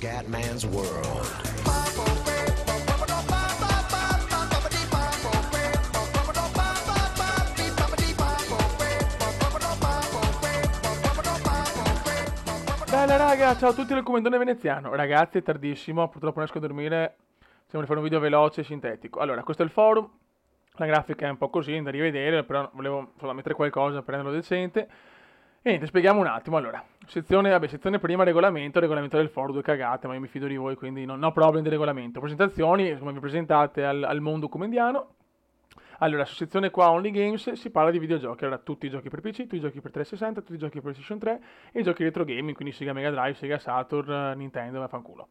Scatman's World. Bella raga, ciao a tutti del Comendone Veneziano. Ragazzi, è tardissimo, purtroppo non esco a dormire. Stiamo di fare un video veloce e sintetico. Allora, questo è il forum. La grafica è un po' così, da rivedere, però volevo solo mettere qualcosa per renderlo decente. E niente, spieghiamo un attimo. Allora, sezione prima, regolamento del forum, due cagate, ma io mi fido di voi, quindi non ho problemi di regolamento. Presentazioni, come vi presentate al mondo comendiano. Allora, su sezione qua Only Games si parla di videogiochi. Allora, tutti i giochi per PC, tutti i giochi per 360, tutti i giochi per PlayStation 3 e i giochi retro gaming, quindi Sega Mega Drive, Sega Saturn, Nintendo, vaffanculo.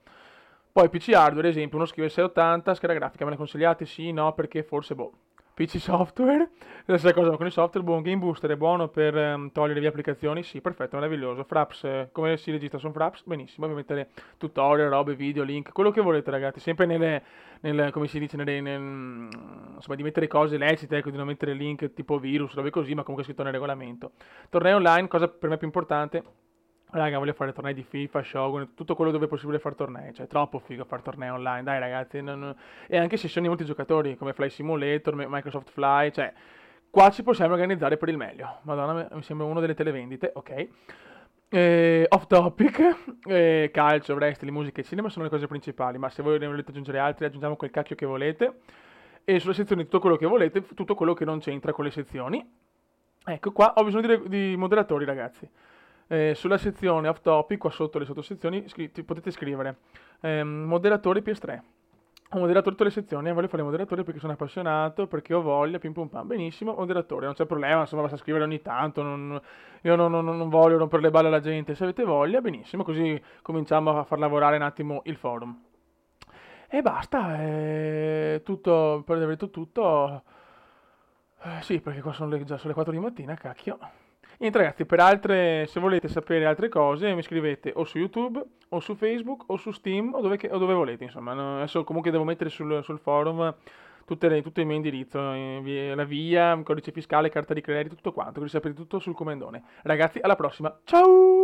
Poi PC hardware, esempio, uno scrive 680, scheda grafica, me la consigliate? Sì, no, perché forse boh. PC software, la stessa cosa con il software, buon game booster è buono per togliere via applicazioni? Sì, perfetto, meraviglioso. Fraps, come si registra su Fraps? Benissimo, vi mettere tutorial, robe, video, link, quello che volete ragazzi, sempre come si dice, insomma di mettere cose lecite, ecco, di non mettere link tipo virus, robe così, ma comunque scritto nel regolamento. Tornei online, cosa per me più importante, raga, voglio fare tornei di FIFA, Shogun, tutto quello dove è possibile fare tornei, cioè è troppo figo fare tornei online, dai ragazzi, e anche sessioni multigiocatori come Fly Simulator, Microsoft Fly, cioè qua ci possiamo organizzare per il meglio. Madonna, mi sembra uno delle televendite, ok. Off topic, calcio, wrestling, musica e cinema sono le cose principali, ma se voi ne volete aggiungere altri, aggiungiamo quel cacchio che volete. E sulle sezioni tutto quello che volete, tutto quello che non c'entra con le sezioni. Ecco, qua ho bisogno di moderatori, ragazzi. Sulla sezione off topic, qua sotto le sottosezioni, potete scrivere moderatori PS3. Ho moderato tutte le sezioni, voglio fare moderatore perché sono appassionato, perché ho voglia, pim pum pam, benissimo, moderatore, non c'è problema, insomma basta scrivere ogni tanto, io non voglio rompere le balle alla gente, se avete voglia, benissimo, così cominciamo a far lavorare un attimo il forum. E basta, è tutto, per aver detto tutto, sì, perché qua sono già sono le 4 di mattina, cacchio. Niente ragazzi, per altre, se volete sapere altre cose, mi scrivete o su YouTube, o su Facebook, o su Steam, o dove volete, insomma. Adesso comunque devo mettere sul forum tutto il mio indirizzo, la via, codice fiscale, carta di credito, tutto quanto, così sapete tutto sul comendone. Ragazzi, alla prossima, ciao!